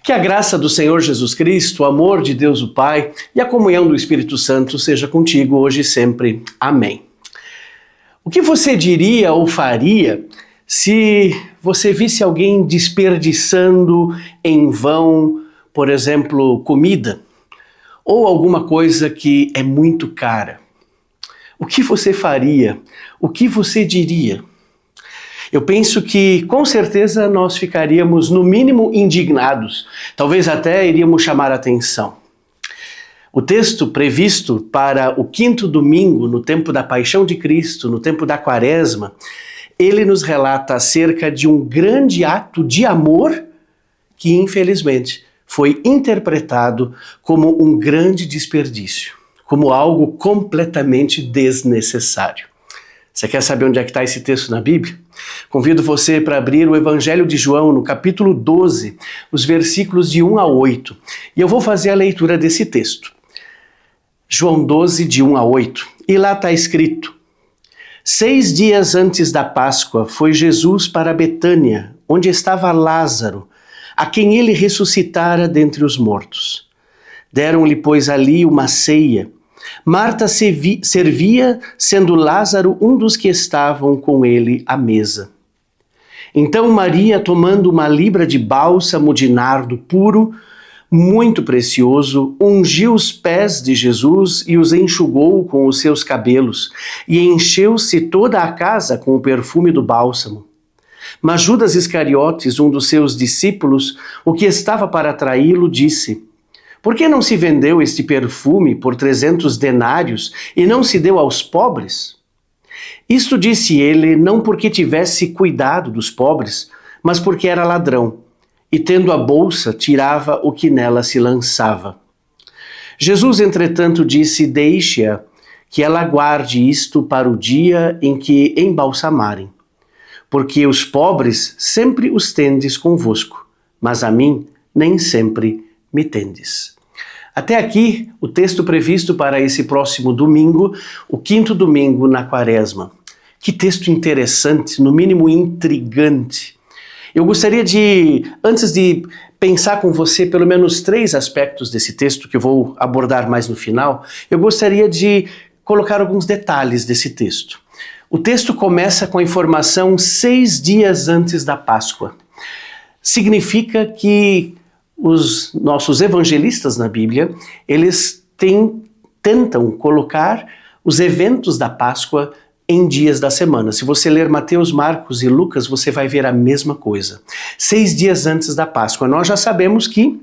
Que a graça do Senhor Jesus Cristo, o amor de Deus o Pai e a comunhão do Espírito Santo seja contigo hoje e sempre. Amém. O que você diria ou faria se você visse alguém desperdiçando em vão, por exemplo, comida ou alguma coisa que é muito cara? O que você faria? O que você diria? Eu penso que, com certeza, nós ficaríamos, no mínimo, indignados. Talvez até iríamos chamar a atenção. O texto previsto para o quinto domingo, no tempo da Paixão de Cristo, no tempo da Quaresma, ele nos relata acerca de um grande ato de amor que, infelizmente, foi interpretado como um grande desperdício, como algo completamente desnecessário. Você quer saber onde é que está esse texto na Bíblia? Convido você para abrir o Evangelho de João, no capítulo 12, os versículos de 1 a 8. E eu vou fazer a leitura desse texto. João 12, de 1 a 8. E lá está escrito: 6 dias antes da Páscoa foi Jesus para Betânia, onde estava Lázaro, a quem ele ressuscitara dentre os mortos. Deram-lhe, pois, ali uma ceia. Marta servia, sendo Lázaro um dos que estavam com ele à mesa. Então Maria, tomando uma libra de bálsamo de nardo puro, muito precioso, ungiu os pés de Jesus e os enxugou com os seus cabelos, e encheu-se toda a casa com o perfume do bálsamo. Mas Judas Iscariotes, um dos seus discípulos, o que estava para traí-lo, disse: por que não se vendeu este perfume por 300 denários e não se deu aos pobres? Isto disse ele não porque tivesse cuidado dos pobres, mas porque era ladrão, e tendo a bolsa, tirava o que nela se lançava. Jesus, entretanto, disse: deixe-a, que ela guarde isto para o dia em que embalsamarem. Porque os pobres sempre os tendes convosco, mas a mim nem sempre me tendes. Até aqui, o texto previsto para esse próximo domingo, o quinto domingo na Quaresma. Que texto interessante, no mínimo intrigante. Eu gostaria de, antes de pensar com você pelo menos 3 aspectos desse texto, que eu vou abordar mais no final, eu gostaria de colocar alguns detalhes desse texto. O texto começa com a informação 6 dias antes da Páscoa. Significa que os nossos evangelistas na Bíblia, eles tentam colocar os eventos da Páscoa em dias da semana. Se você ler Mateus, Marcos e Lucas, você vai ver a mesma coisa. 6 dias antes da Páscoa. Nós já sabemos que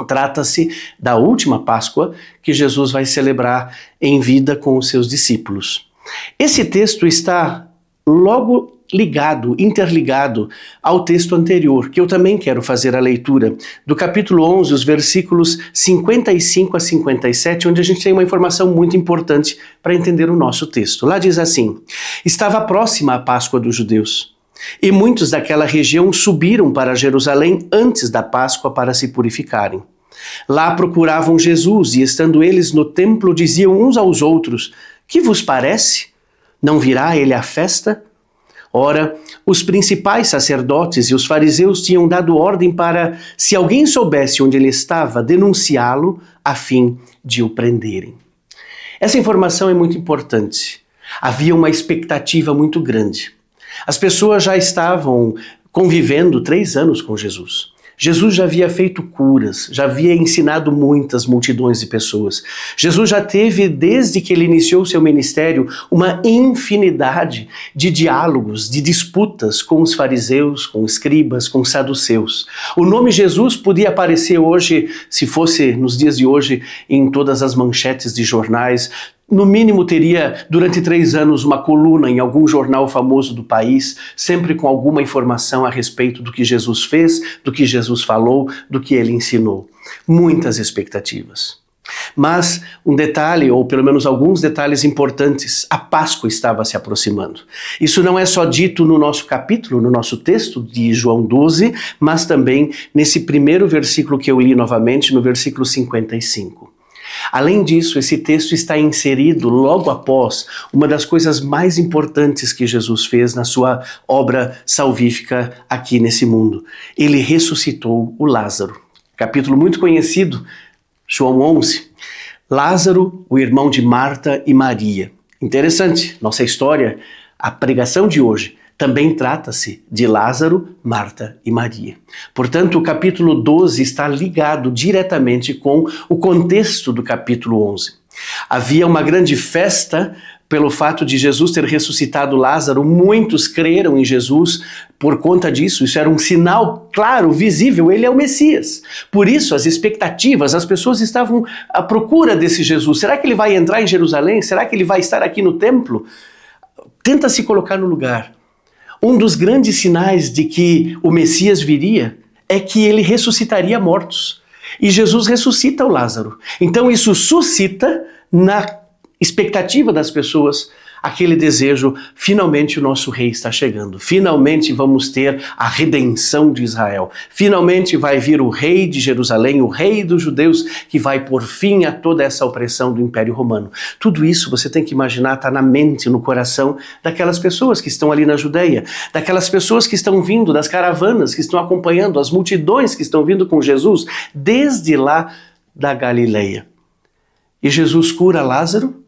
trata-se da última Páscoa que Jesus vai celebrar em vida com os seus discípulos. Esse texto está logo interligado ao texto anterior, que eu também quero fazer a leitura, do capítulo 11, os versículos 55 a 57, onde a gente tem uma informação muito importante para entender o nosso texto. Lá diz assim: estava próxima a Páscoa dos judeus, e muitos daquela região subiram para Jerusalém antes da Páscoa para se purificarem. Lá procuravam Jesus, e estando eles no templo, diziam uns aos outros: que vos parece? Não virá ele à festa? Ora, os principais sacerdotes e os fariseus tinham dado ordem para, se alguém soubesse onde ele estava, denunciá-lo a fim de o prenderem. Essa informação é muito importante. Havia uma expectativa muito grande. As pessoas já estavam convivendo 3 anos com Jesus. Jesus já havia feito curas, já havia ensinado muitas multidões de pessoas. Jesus já teve, desde que ele iniciou seu ministério, uma infinidade de diálogos, de disputas com os fariseus, com escribas, com saduceus. O nome Jesus podia aparecer hoje, se fosse nos dias de hoje, em todas as manchetes de jornais. No mínimo teria, durante 3 anos, uma coluna em algum jornal famoso do país, sempre com alguma informação a respeito do que Jesus fez, do que Jesus falou, do que ele ensinou. Muitas expectativas. Mas um detalhe, ou pelo menos alguns detalhes importantes: a Páscoa estava se aproximando. Isso não é só dito no nosso capítulo, no nosso texto de João 12, mas também nesse primeiro versículo que eu li novamente, no versículo 55. Além disso, esse texto está inserido logo após uma das coisas mais importantes que Jesus fez na sua obra salvífica aqui nesse mundo. Ele ressuscitou o Lázaro. capítulo muito conhecido, João 11. Lázaro, o irmão de Marta e Maria. Interessante, nossa história, a pregação de hoje, também trata-se de Lázaro, Marta e Maria. Portanto, o capítulo 12 está ligado diretamente com o contexto do capítulo 11. Havia uma grande festa pelo fato de Jesus ter ressuscitado Lázaro. Muitos creram em Jesus por conta disso. Isso era um sinal claro, visível, ele é o Messias. Por isso, as expectativas, as pessoas estavam à procura desse Jesus. Será que ele vai entrar em Jerusalém? Será que ele vai estar aqui no templo? Tenta se colocar no lugar. Um dos grandes sinais de que o Messias viria é que ele ressuscitaria mortos. E Jesus ressuscita o Lázaro. Então isso suscita na expectativa das pessoas aquele desejo: finalmente o nosso rei está chegando, finalmente vamos ter a redenção de Israel, finalmente vai vir o rei de Jerusalém, o rei dos judeus, que vai pôr fim a toda essa opressão do Império Romano. Tudo isso você tem que imaginar, está na mente, no coração daquelas pessoas que estão ali na Judeia, daquelas pessoas que estão vindo, das caravanas que estão acompanhando, as multidões que estão vindo com Jesus desde lá da Galileia. E Jesus cura Lázaro.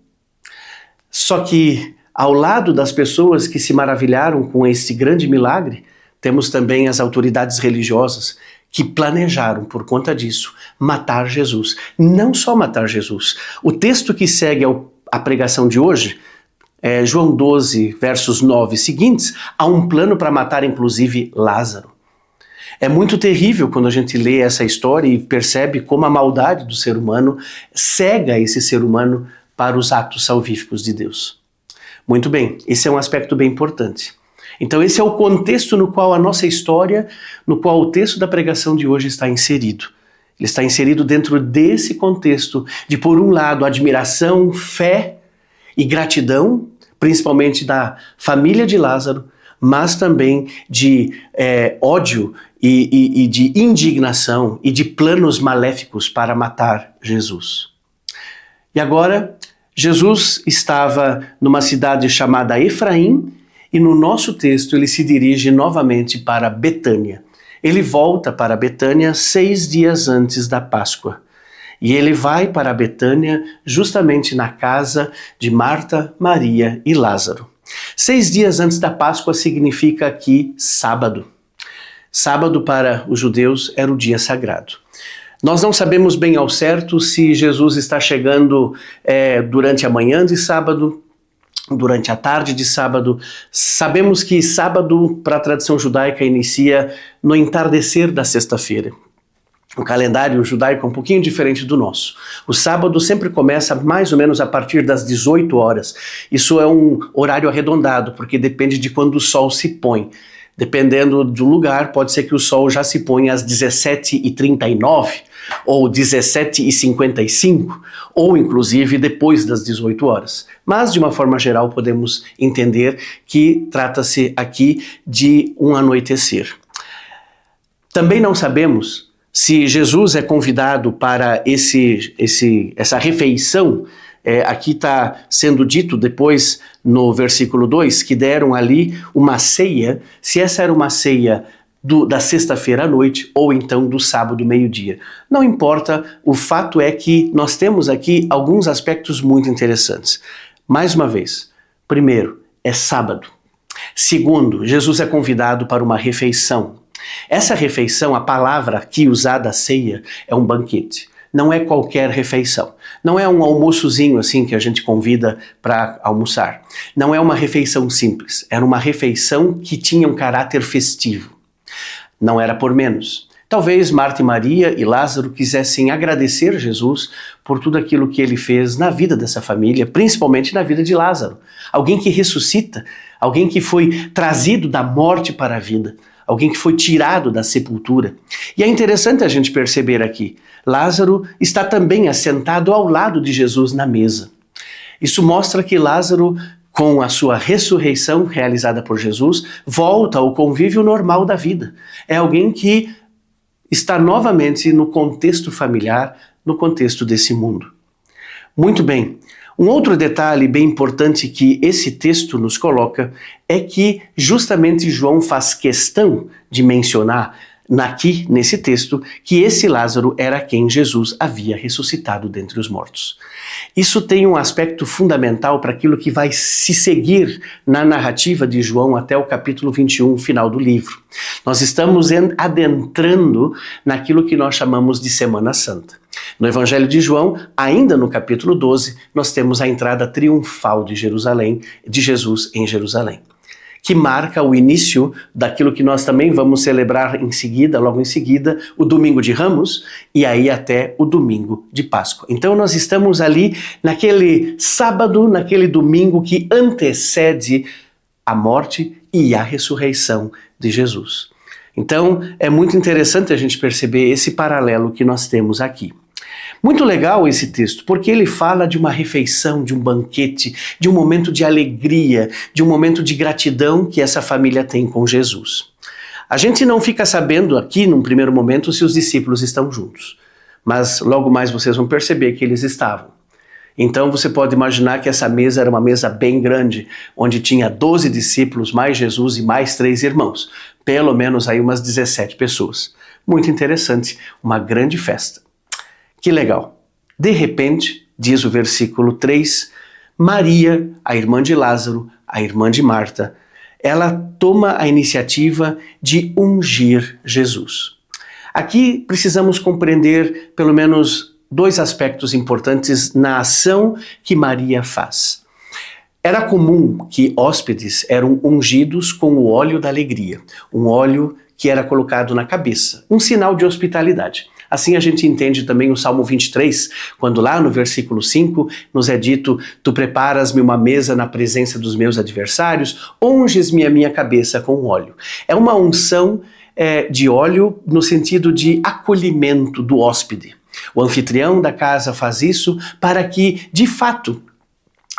Só que, ao lado das pessoas que se maravilharam com este grande milagre, temos também as autoridades religiosas que planejaram, por conta disso, matar Jesus. Não só matar Jesus. O texto que segue a pregação de hoje, João 12, versos 9 seguintes, há um plano para matar inclusive Lázaro. É muito terrível quando a gente lê essa história e percebe como a maldade do ser humano cega esse ser humano para os atos salvíficos de Deus. Muito bem, esse é um aspecto bem importante. Então esse é o contexto no qual a nossa história, no qual o texto da pregação de hoje está inserido. Ele está inserido dentro desse contexto de, por um lado, admiração, fé e gratidão, principalmente da família de Lázaro, mas também de ódio e de indignação e de planos maléficos para matar Jesus. E agora, Jesus estava numa cidade chamada Efraim e no nosso texto ele se dirige novamente para Betânia. Ele volta para Betânia 6 dias antes da Páscoa. E ele vai para Betânia justamente na casa de Marta, Maria e Lázaro. 6 dias antes da Páscoa significa aqui sábado. Sábado para os judeus era o dia sagrado. Nós não sabemos bem ao certo se Jesus está chegando durante a manhã de sábado, durante a tarde de sábado. Sabemos que sábado, para a tradição judaica, inicia no entardecer da sexta-feira. O calendário judaico é um pouquinho diferente do nosso. O sábado sempre começa mais ou menos a partir das 18 horas. Isso é um horário arredondado, porque depende de quando o sol se põe. Dependendo do lugar, pode ser que o sol já se ponha às 17h39, ou 17h55, ou inclusive depois das 18 horas. Mas, de uma forma geral, podemos entender que trata-se aqui de um anoitecer. Também não sabemos se Jesus é convidado para essa refeição. Aqui está sendo dito depois no versículo 2 que deram ali uma ceia, se essa era uma ceia da sexta-feira à noite ou então do sábado meio-dia. Não importa, o fato é que nós temos aqui alguns aspectos muito interessantes. Mais uma vez, primeiro, é sábado. Segundo, Jesus é convidado para uma refeição. Essa refeição, a palavra aqui usada, ceia, é um banquete. Não é qualquer refeição. Não é um almoçozinho assim que a gente convida para almoçar. Não é uma refeição simples. Era uma refeição que tinha um caráter festivo. Não era por menos. Talvez Marta e Maria e Lázaro quisessem agradecer Jesus por tudo aquilo que ele fez na vida dessa família, principalmente na vida de Lázaro. Alguém que ressuscita, alguém que foi trazido da morte para a vida. Alguém que foi tirado da sepultura. E é interessante a gente perceber aqui, Lázaro está também assentado ao lado de Jesus na mesa. Isso mostra que Lázaro, com a sua ressurreição realizada por Jesus, volta ao convívio normal da vida. É alguém que está novamente no contexto familiar, no contexto desse mundo. Muito bem. Um outro detalhe bem importante que esse texto nos coloca é que justamente João faz questão de mencionar nesse texto, que esse Lázaro era quem Jesus havia ressuscitado dentre os mortos. Isso tem um aspecto fundamental para aquilo que vai se seguir na narrativa de João até o capítulo 21, final do livro. Nós estamos adentrando naquilo que nós chamamos de Semana Santa. No Evangelho de João, ainda no capítulo 12, nós temos a entrada triunfal de Jesus em Jerusalém, que marca o início daquilo que nós também vamos celebrar logo em seguida, o Domingo de Ramos, e aí até o Domingo de Páscoa. Então nós estamos ali naquele sábado, naquele domingo que antecede a morte e a ressurreição de Jesus. Então é muito interessante a gente perceber esse paralelo que nós temos aqui. Muito legal esse texto, porque ele fala de uma refeição, de um banquete, de um momento de alegria, de um momento de gratidão que essa família tem com Jesus. A gente não fica sabendo aqui, num primeiro momento, se os discípulos estão juntos, mas logo mais vocês vão perceber que eles estavam. Então você pode imaginar que essa mesa era uma mesa bem grande, onde tinha 12 discípulos, mais Jesus e mais 3 irmãos. Pelo menos aí umas 17 pessoas. Muito interessante, uma grande festa. Que legal. De repente, diz o versículo 3, Maria, a irmã de Lázaro, a irmã de Marta, ela toma a iniciativa de ungir Jesus. Aqui precisamos compreender pelo menos 2 aspectos importantes na ação que Maria faz. Era comum que hóspedes eram ungidos com o óleo da alegria, um óleo que era colocado na cabeça, um sinal de hospitalidade. Assim a gente entende também o Salmo 23, quando lá no versículo 5 nos é dito: Tu preparas-me uma mesa na presença dos meus adversários, unges-me a minha cabeça com óleo. É uma unção de óleo no sentido de acolhimento do hóspede. O anfitrião da casa faz isso para que, de fato,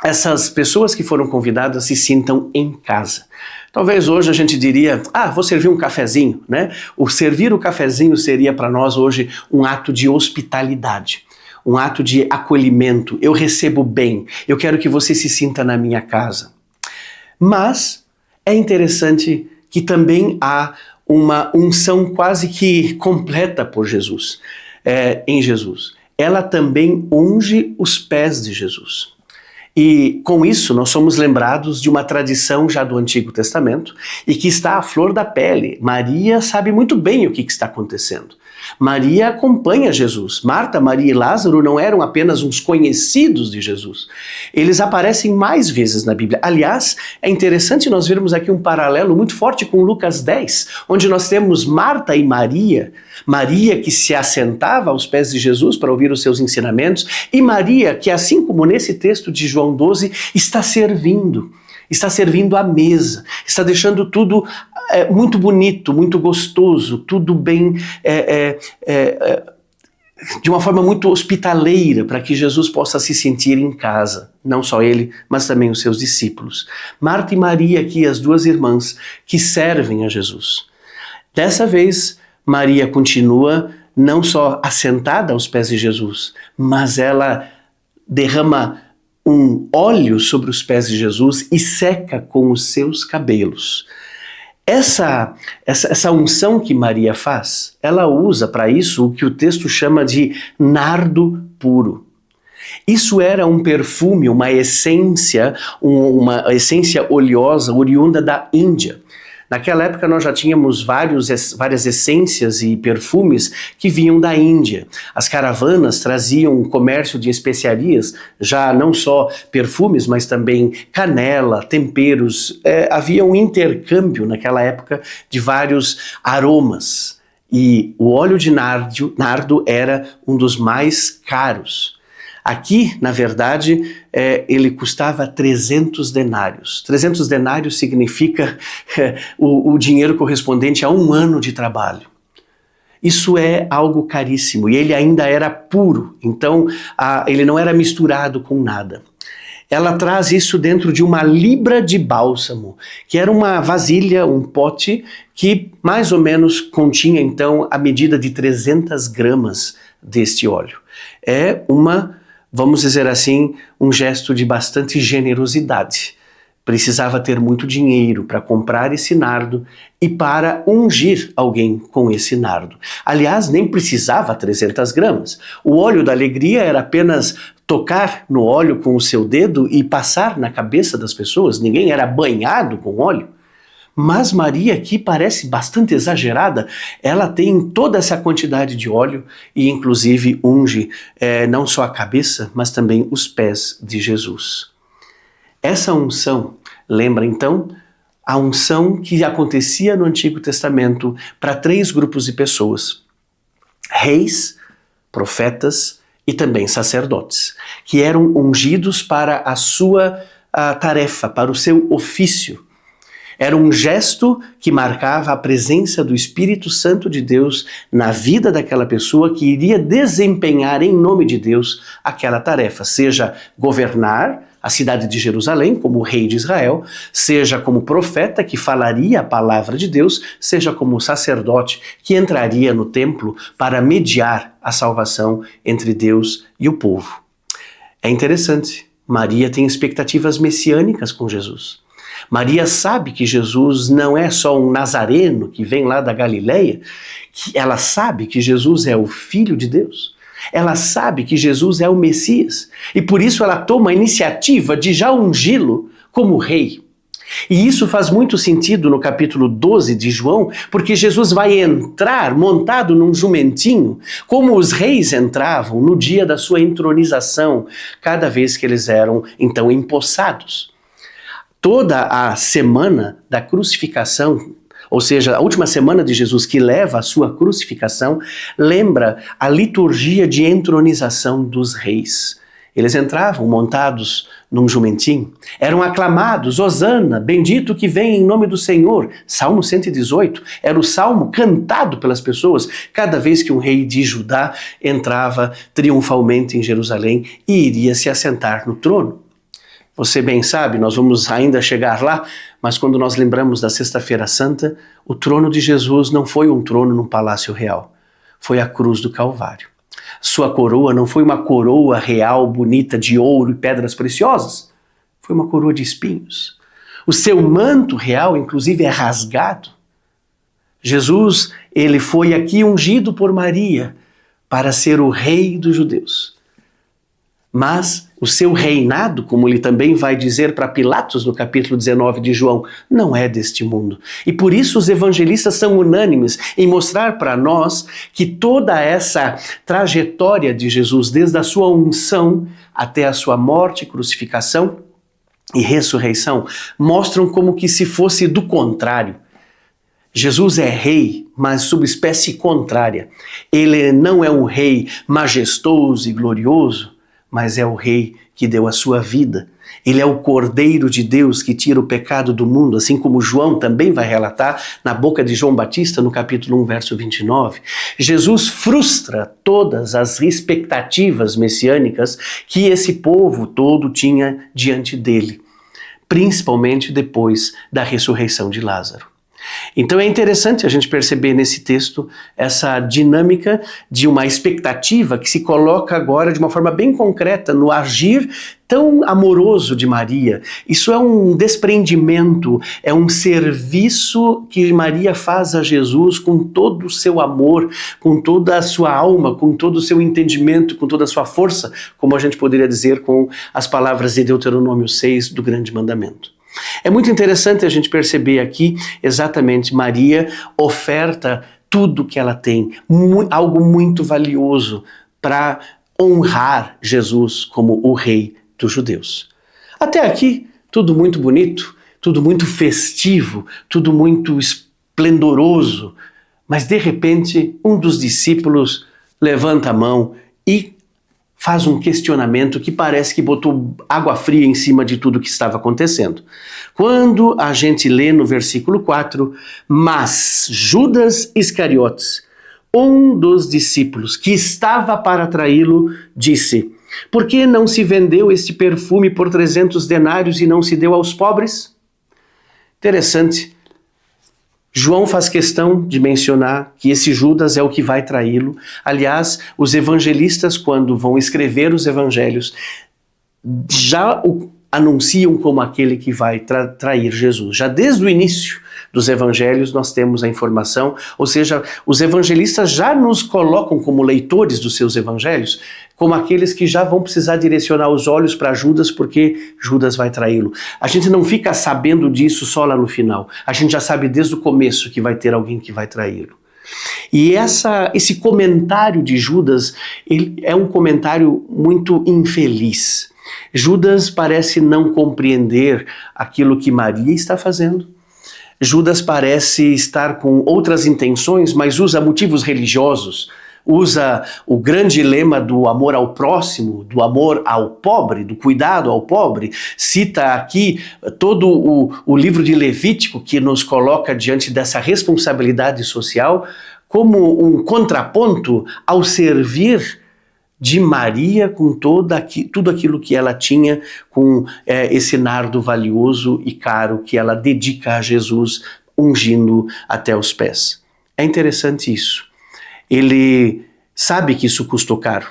essas pessoas que foram convidadas se sintam em casa. Talvez hoje a gente diria, vou servir um cafezinho, né? O servir o cafezinho seria para nós hoje um ato de hospitalidade, um ato de acolhimento. Eu recebo bem, eu quero que você se sinta na minha casa. Mas é interessante que também há uma unção quase que completa por Jesus, em Jesus. Ela também unge os pés de Jesus. E com isso nós somos lembrados de uma tradição já do Antigo Testamento e que está à flor da pele. Maria sabe muito bem o que está acontecendo. Maria acompanha Jesus. Marta, Maria e Lázaro não eram apenas uns conhecidos de Jesus. Eles aparecem mais vezes na Bíblia. Aliás, é interessante nós vermos aqui um paralelo muito forte com Lucas 10, onde nós temos Marta e Maria. Maria que se assentava aos pés de Jesus para ouvir os seus ensinamentos, e Maria que, assim como nesse texto de João 12, está servindo à mesa, está deixando tudo muito bonito, muito gostoso, tudo bem, de uma forma muito hospitaleira, para que Jesus possa se sentir em casa, não só ele, mas também os seus discípulos. Marta e Maria aqui, as 2 irmãs, que servem a Jesus. Dessa vez, Maria continua não só assentada aos pés de Jesus, mas ela derrama um óleo sobre os pés de Jesus e seca com os seus cabelos. Essa unção que Maria faz, ela usa para isso o que o texto chama de nardo puro. Isso era um perfume, uma essência oleosa oriunda da Índia. Naquela época nós já tínhamos várias essências e perfumes que vinham da Índia. As caravanas traziam um comércio de especiarias, já não só perfumes, mas também canela, temperos. Havia um intercâmbio naquela época de vários aromas. E o óleo de nardo era um dos mais caros. Aqui, na verdade, ele custava 300 denários. 300 denários significa o dinheiro correspondente a 1 ano de trabalho. Isso é algo caríssimo e ele ainda era puro, então ele não era misturado com nada. Ela traz isso dentro de uma libra de bálsamo, que era uma vasilha, um pote, que mais ou menos continha então a medida de 300 gramas deste óleo. Vamos dizer assim, um gesto de bastante generosidade precisava ter muito dinheiro para comprar esse nardo e para ungir alguém com esse nardo. Aliás, nem precisava 300 gramas. O óleo da alegria era apenas tocar no óleo com o seu dedo e passar na cabeça das pessoas. Ninguém era banhado com óleo. Mas Maria aqui parece bastante exagerada. Ela tem toda essa quantidade de óleo e inclusive unge não só a cabeça, mas também os pés de Jesus. Essa unção lembra então a unção que acontecia no Antigo Testamento para 3 grupos de pessoas: reis, profetas e também sacerdotes, que eram ungidos para a sua tarefa, para o seu ofício. Era um gesto que marcava a presença do Espírito Santo de Deus na vida daquela pessoa que iria desempenhar em nome de Deus aquela tarefa, seja governar a cidade de Jerusalém como rei de Israel, seja como profeta que falaria a palavra de Deus, seja como sacerdote que entraria no templo para mediar a salvação entre Deus e o povo. É interessante, Maria tem expectativas messiânicas com Jesus. Maria sabe que Jesus não é só um nazareno que vem lá da Galileia, ela sabe que Jesus é o Filho de Deus. Ela sabe que Jesus é o Messias e por isso ela toma a iniciativa de já ungí-lo como rei. E isso faz muito sentido no capítulo 12 de João, porque Jesus vai entrar montado num jumentinho, como os reis entravam no dia da sua entronização, cada vez que eles eram então empossados. Toda a semana da crucificação, ou seja, a última semana de Jesus que leva à sua crucificação, lembra a liturgia de entronização dos reis. Eles entravam montados num jumentinho, eram aclamados, Hosana, bendito que vem em nome do Senhor. Salmo 118 era o salmo cantado pelas pessoas cada vez que um rei de Judá entrava triunfalmente em Jerusalém e iria se assentar no trono. Você bem sabe, nós vamos ainda chegar lá, mas quando nós lembramos da Sexta-feira Santa, o trono de Jesus não foi um trono num palácio real, foi a cruz do Calvário. Sua coroa não foi uma coroa real bonita de ouro e pedras preciosas, foi uma coroa de espinhos. O seu manto real, inclusive, é rasgado. Jesus, ele foi aqui ungido por Maria para ser o rei dos judeus. Mas o seu reinado, como ele também vai dizer para Pilatos no capítulo 19 de João, não é deste mundo. E por isso os evangelistas são unânimes em mostrar para nós que toda essa trajetória de Jesus, desde a sua unção até a sua morte, crucificação e ressurreição, mostram como que se fosse do contrário. Jesus é rei, mas subespécie contrária. Ele não é um rei majestoso e glorioso, mas é o rei que deu a sua vida. Ele é o Cordeiro de Deus que tira o pecado do mundo, assim como João também vai relatar na boca de João Batista no capítulo 1, verso 29. Jesus frustra todas as expectativas messiânicas que esse povo todo tinha diante dele, principalmente depois da ressurreição de Lázaro. Então é interessante a gente perceber nesse texto essa dinâmica de uma expectativa que se coloca agora de uma forma bem concreta no agir tão amoroso de Maria. Isso é um desprendimento, é um serviço que Maria faz a Jesus com todo o seu amor, com toda a sua alma, com todo o seu entendimento, com toda a sua força, como a gente poderia dizer com as palavras de Deuteronômio 6 do Grande Mandamento. É muito interessante a gente perceber aqui exatamente Maria oferta tudo que ela tem, algo muito valioso para honrar Jesus como o rei dos judeus. Até aqui, tudo muito bonito, tudo muito festivo, tudo muito esplendoroso, mas de repente um dos discípulos levanta a mão e faz um questionamento que parece que botou água fria em cima de tudo que estava acontecendo. Quando a gente lê no versículo 4, mas Judas Iscariotes, um dos discípulos que estava para traí-lo, disse: por que não se vendeu este perfume por 300 denários e não se deu aos pobres? Interessante. João faz questão de mencionar que esse Judas é o que vai traí-lo. Aliás, os evangelistas, quando vão escrever os evangelhos, já anunciam como aquele que vai trair Jesus. Já desde o início dos evangelhos nós temos a informação, ou seja, os evangelistas já nos colocam como leitores dos seus evangelhos, como aqueles que já vão precisar direcionar os olhos para Judas, porque Judas vai traí-lo. A gente não fica sabendo disso só lá no final, a gente já sabe desde o começo que vai ter alguém que vai traí-lo. E esse comentário de Judas, ele é um comentário muito infeliz. Judas parece não compreender aquilo que Maria está fazendo. Judas parece estar com outras intenções, mas usa motivos religiosos, usa o grande lema do amor ao próximo, do amor ao pobre, do cuidado ao pobre. Cita aqui todo o livro de Levítico, que nos coloca diante dessa responsabilidade social como um contraponto ao servir de Maria com tudo aquilo que ela tinha, com esse nardo valioso e caro que ela dedica a Jesus, ungindo até os pés. É interessante isso. Ele sabe que isso custou caro.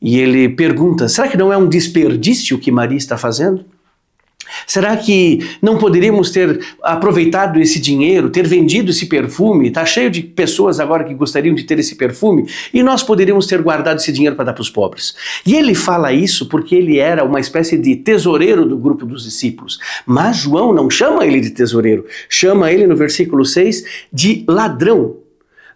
E ele pergunta, será que não é um desperdício o que Maria está fazendo? Será que não poderíamos ter aproveitado esse dinheiro, ter vendido esse perfume? Está cheio de pessoas agora que gostariam de ter esse perfume e nós poderíamos ter guardado esse dinheiro para dar para os pobres. E ele fala isso porque ele era uma espécie de tesoureiro do grupo dos discípulos. Mas João não chama ele de tesoureiro, chama ele no versículo 6 de ladrão.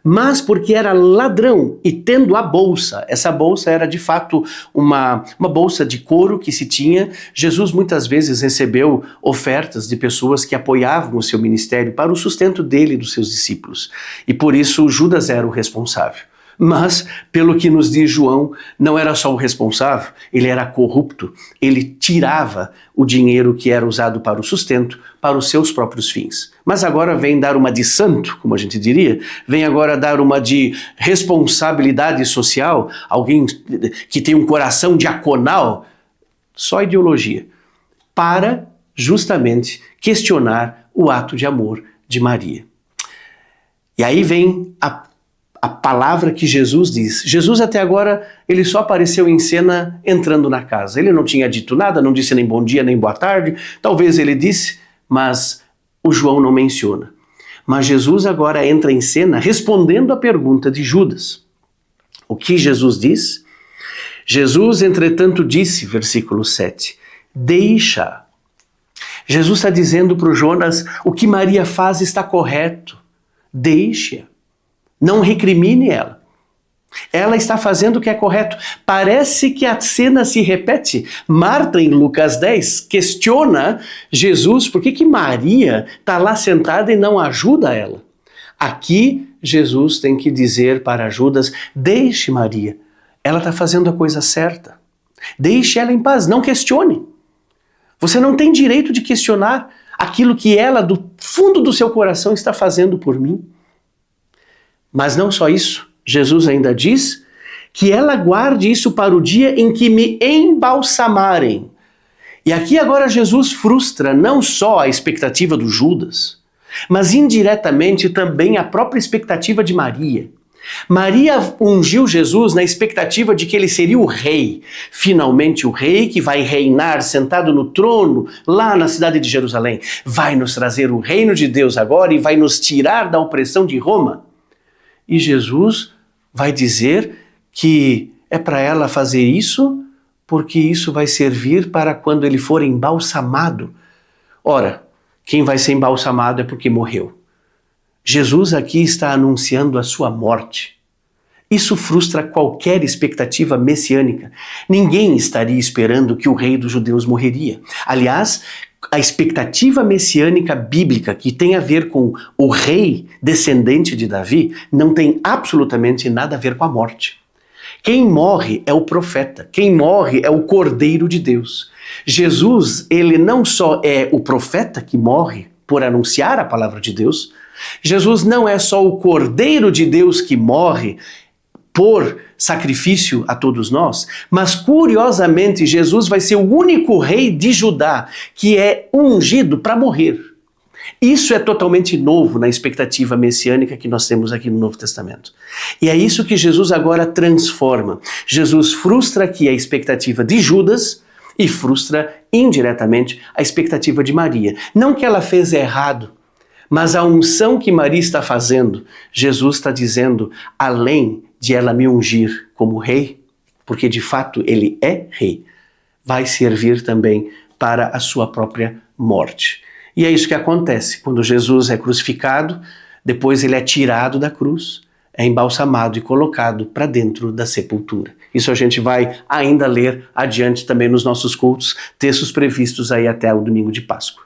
Mas porque era ladrão e tendo a bolsa, essa bolsa era de fato uma bolsa de couro que se tinha. Jesus muitas vezes recebeu ofertas de pessoas que apoiavam o seu ministério para o sustento dele e dos seus discípulos. E por isso Judas era o responsável. Mas, pelo que nos diz João, não era só o responsável, ele era corrupto, ele tirava o dinheiro que era usado para o sustento, para os seus próprios fins. Mas agora vem dar uma de santo, como a gente diria, vem agora dar uma de responsabilidade social, alguém que tem um coração diaconal, só ideologia, para justamente questionar o ato de amor de Maria. E aí vem a palavra que Jesus diz. Jesus até agora, ele só apareceu em cena entrando na casa. Ele não tinha dito nada, não disse nem bom dia, nem boa tarde. Talvez ele disse, mas o João não menciona. Mas Jesus agora entra em cena respondendo à pergunta de Judas. O que Jesus diz? Jesus, entretanto, disse, versículo 7, deixa. Jesus está dizendo para o Jonas, o que Maria faz está correto. Deixe-a. Não recrimine ela. Ela está fazendo o que é correto. Parece que a cena se repete. Marta, em Lucas 10, questiona Jesus por que Maria está lá sentada e não ajuda ela. Aqui, Jesus tem que dizer para Judas, deixe Maria. Ela está fazendo a coisa certa. Deixe ela em paz, não questione. Você não tem direito de questionar aquilo que ela, do fundo do seu coração, está fazendo por mim. Mas não só isso, Jesus ainda diz que ela guarde isso para o dia em que me embalsamarem. E aqui agora Jesus frustra não só a expectativa do Judas, mas indiretamente também a própria expectativa de Maria. Maria ungiu Jesus na expectativa de que ele seria o rei, finalmente o rei que vai reinar sentado no trono lá na cidade de Jerusalém. Vai nos trazer o reino de Deus agora e vai nos tirar da opressão de Roma. E Jesus vai dizer que é para ela fazer isso porque isso vai servir para quando ele for embalsamado. Ora, quem vai ser embalsamado é porque morreu. Jesus aqui está anunciando a sua morte. Isso frustra qualquer expectativa messiânica. Ninguém estaria esperando que o rei dos judeus morreria. Aliás, a expectativa messiânica bíblica que tem a ver com o rei descendente de Davi não tem absolutamente nada a ver com a morte. Quem morre é o profeta, quem morre é o Cordeiro de Deus. Jesus, ele não só é o profeta que morre por anunciar a palavra de Deus, Jesus não é só o Cordeiro de Deus que morre por sacrifício a todos nós, mas curiosamente Jesus vai ser o único rei de Judá que é ungido para morrer. Isso é totalmente novo na expectativa messiânica que nós temos aqui no Novo Testamento. E é isso que Jesus agora transforma. Jesus frustra aqui a expectativa de Judas e frustra indiretamente a expectativa de Maria. Não que ela fez errado, mas a unção que Maria está fazendo, Jesus está dizendo, além de ela me ungir como rei, porque de fato ele é rei, vai servir também para a sua própria morte. E é isso que acontece quando Jesus é crucificado, depois ele é tirado da cruz, é embalsamado e colocado para dentro da sepultura. Isso a gente vai ainda ler adiante também nos nossos cultos, textos previstos aí até o domingo de Páscoa.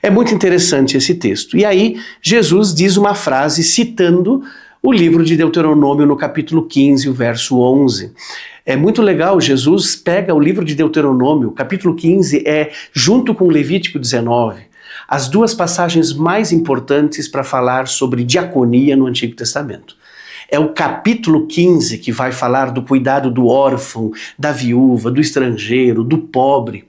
É muito interessante esse texto. E aí Jesus diz uma frase citando o livro de Deuteronômio no capítulo 15, o verso 11. É muito legal, Jesus pega o livro de Deuteronômio, capítulo 15 junto com Levítico 19, as duas passagens mais importantes para falar sobre diaconia no Antigo Testamento. É o capítulo 15 que vai falar do cuidado do órfão, da viúva, do estrangeiro, do pobre.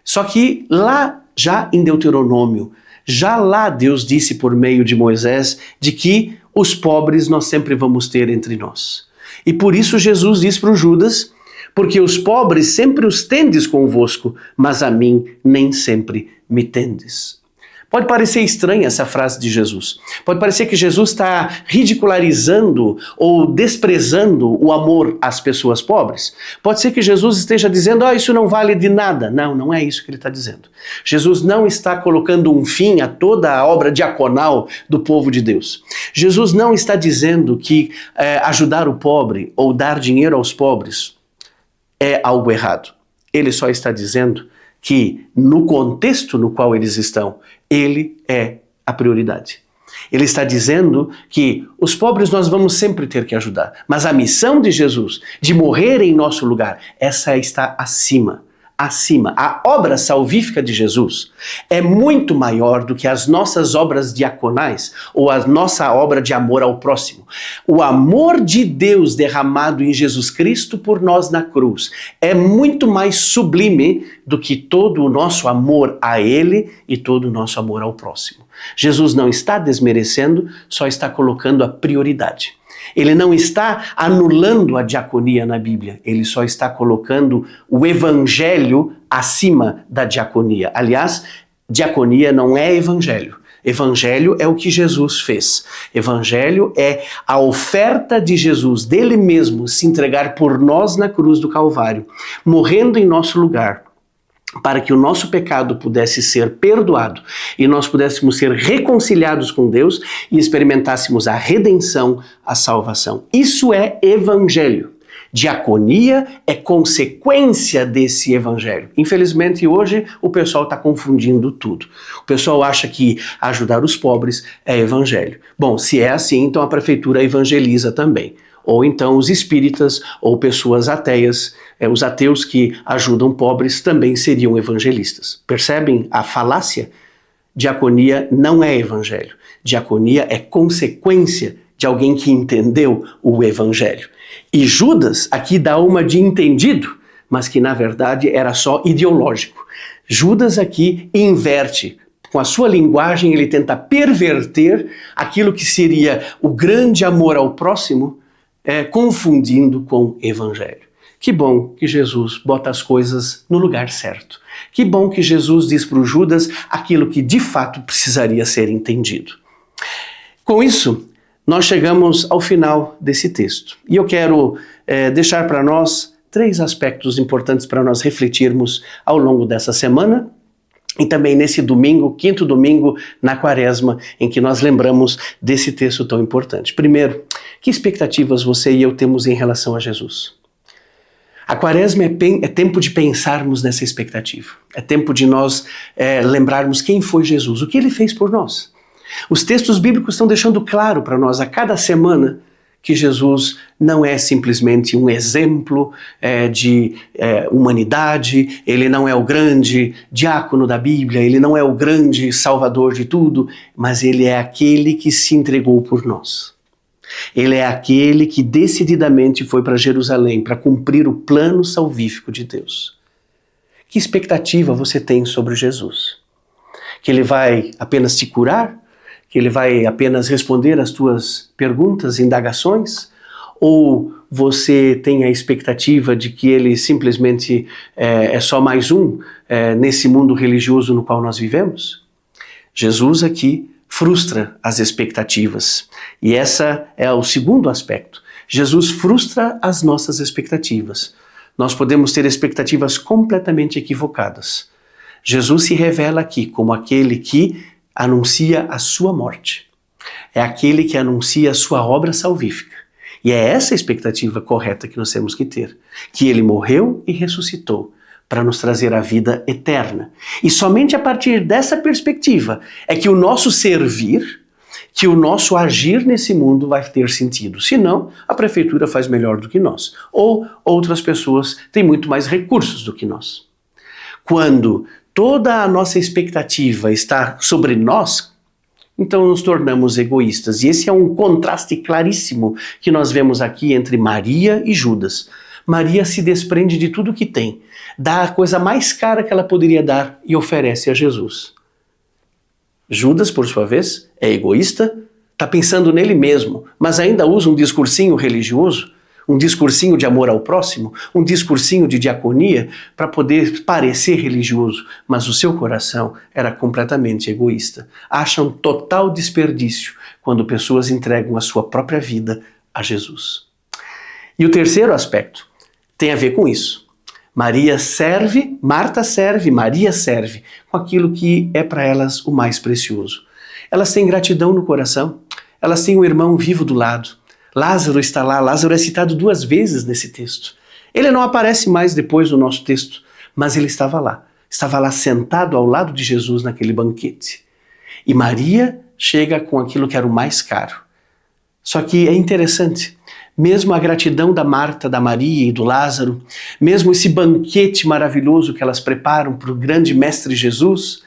Só que lá, já em Deuteronômio, já lá Deus disse por meio de Moisés de que os pobres nós sempre vamos ter entre nós. E por isso Jesus diz para o Judas, porque os pobres sempre os tendes convosco, mas a mim nem sempre me tendes. Pode parecer estranha essa frase de Jesus. Pode parecer que Jesus está ridicularizando ou desprezando o amor às pessoas pobres. Pode ser que Jesus esteja dizendo, isso não vale de nada. Não, não é isso que ele está dizendo. Jesus não está colocando um fim a toda a obra diaconal do povo de Deus. Jesus não está dizendo que ajudar o pobre ou dar dinheiro aos pobres é algo errado. Ele só está dizendo que no contexto no qual eles estão, ele é a prioridade. Ele está dizendo que os pobres nós vamos sempre ter que ajudar, mas a missão de Jesus, de morrer em nosso lugar, essa está acima. A obra salvífica de Jesus é muito maior do que as nossas obras diaconais ou a nossa obra de amor ao próximo. O amor de Deus derramado em Jesus Cristo por nós na cruz é muito mais sublime do que todo o nosso amor a Ele e todo o nosso amor ao próximo. Jesus não está desmerecendo, só está colocando a prioridade. Ele não está anulando a diaconia na Bíblia, ele só está colocando o evangelho acima da diaconia. Aliás, diaconia não é evangelho. Evangelho é o que Jesus fez. Evangelho é a oferta de Jesus, dele mesmo, se entregar por nós na cruz do Calvário, morrendo em nosso lugar, para que o nosso pecado pudesse ser perdoado e nós pudéssemos ser reconciliados com Deus e experimentássemos a redenção, a salvação. Isso é evangelho. Diaconia é consequência desse evangelho. Infelizmente, hoje o pessoal está confundindo tudo. O pessoal acha que ajudar os pobres é evangelho. Bom, se é assim, então a prefeitura evangeliza também. Ou então os espíritas ou pessoas ateias, os ateus que ajudam pobres também seriam evangelistas. Percebem a falácia? Diaconia não é evangelho. Diaconia é consequência de alguém que entendeu o evangelho. E Judas aqui dá uma de entendido, mas que na verdade era só ideológico. Judas aqui inverte. Com a sua linguagem ele tenta perverter aquilo que seria o grande amor ao próximo, confundindo com evangelho. Que bom que Jesus bota as coisas no lugar certo. Que bom que Jesus diz para o Judas aquilo que de fato precisaria ser entendido. Com isso, nós chegamos ao final desse texto. E eu quero deixar para nós 3 aspectos importantes para nós refletirmos ao longo dessa semana e também nesse domingo, 5º domingo na Quaresma, em que nós lembramos desse texto tão importante. Primeiro, que expectativas você e eu temos em relação a Jesus? A Quaresma é tempo de pensarmos nessa expectativa. É tempo de nós lembrarmos quem foi Jesus, o que ele fez por nós. Os textos bíblicos estão deixando claro para nós a cada semana que Jesus não é simplesmente um exemplo de humanidade, ele não é o grande diácono da Bíblia, ele não é o grande salvador de tudo, mas ele é aquele que se entregou por nós. Ele é aquele que decididamente foi para Jerusalém para cumprir o plano salvífico de Deus. Que expectativa você tem sobre Jesus? Que ele vai apenas te curar? Que ele vai apenas responder às tuas perguntas, indagações? Ou você tem a expectativa de que ele simplesmente é só mais um nesse mundo religioso no qual nós vivemos? Jesus aqui frustra as expectativas. E essa é o segundo aspecto. Jesus frustra as nossas expectativas. Nós podemos ter expectativas completamente equivocadas. Jesus se revela aqui como aquele que anuncia a sua morte. É aquele que anuncia a sua obra salvífica. E é essa a expectativa correta que nós temos que ter. Que ele morreu e ressuscitou para nos trazer a vida eterna. E somente a partir dessa perspectiva é que o nosso servir, que o nosso agir nesse mundo vai ter sentido. Senão, a prefeitura faz melhor do que nós. Ou outras pessoas têm muito mais recursos do que nós. Quando toda a nossa expectativa está sobre nós, então nos tornamos egoístas. E esse é um contraste claríssimo que nós vemos aqui entre Maria e Judas. Maria se desprende de tudo que tem, dá a coisa mais cara que ela poderia dar e oferece a Jesus. Judas, por sua vez, é egoísta, está pensando nele mesmo, mas ainda usa um discursinho religioso, um discursinho de amor ao próximo, um discursinho de diaconia para poder parecer religioso, mas o seu coração era completamente egoísta. Acha um total desperdício quando pessoas entregam a sua própria vida a Jesus. E o terceiro aspecto tem a ver com isso. Maria serve, Marta serve, Maria serve com aquilo que é para elas o mais precioso. Elas têm gratidão no coração, elas têm um irmão vivo do lado. Lázaro está lá, Lázaro é citado 2 vezes nesse texto. Ele não aparece mais depois no nosso texto, mas ele estava lá sentado ao lado de Jesus naquele banquete. E Maria chega com aquilo que era o mais caro. Só que é interessante, mesmo a gratidão da Marta, da Maria e do Lázaro, mesmo esse banquete maravilhoso que elas preparam para o grande mestre Jesus,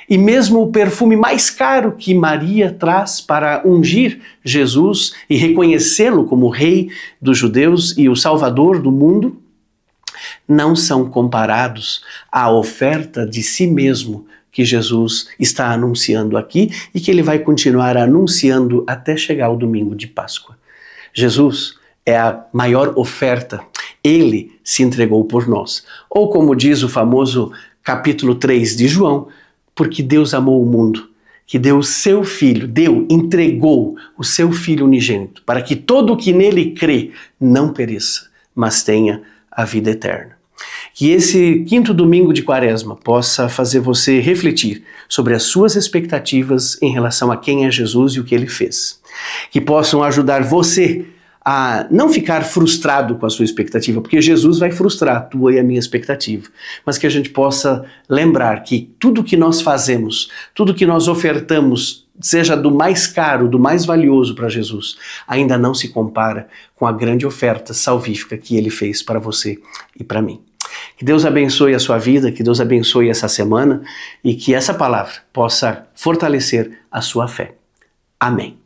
e mesmo o perfume mais caro que Maria traz para ungir Jesus e reconhecê-lo como rei dos judeus e o salvador do mundo, não são comparados à oferta de si mesmo que Jesus está anunciando aqui e que ele vai continuar anunciando até chegar o domingo de Páscoa. Jesus é a maior oferta. Ele se entregou por nós. Ou como diz o famoso capítulo 3 de João, porque Deus amou o mundo, que deu o seu Filho, entregou o seu Filho unigênito, para que todo o que nele crê não pereça, mas tenha a vida eterna. Que esse 5º domingo de Quaresma possa fazer você refletir sobre as suas expectativas em relação a quem é Jesus e o que ele fez. Que possam ajudar você a não ficar frustrado com a sua expectativa, porque Jesus vai frustrar a tua e a minha expectativa, mas que a gente possa lembrar que tudo que nós fazemos, tudo que nós ofertamos, seja do mais caro, do mais valioso para Jesus, ainda não se compara com a grande oferta salvífica que ele fez para você e para mim. Que Deus abençoe a sua vida, que Deus abençoe essa semana e que essa palavra possa fortalecer a sua fé. Amém.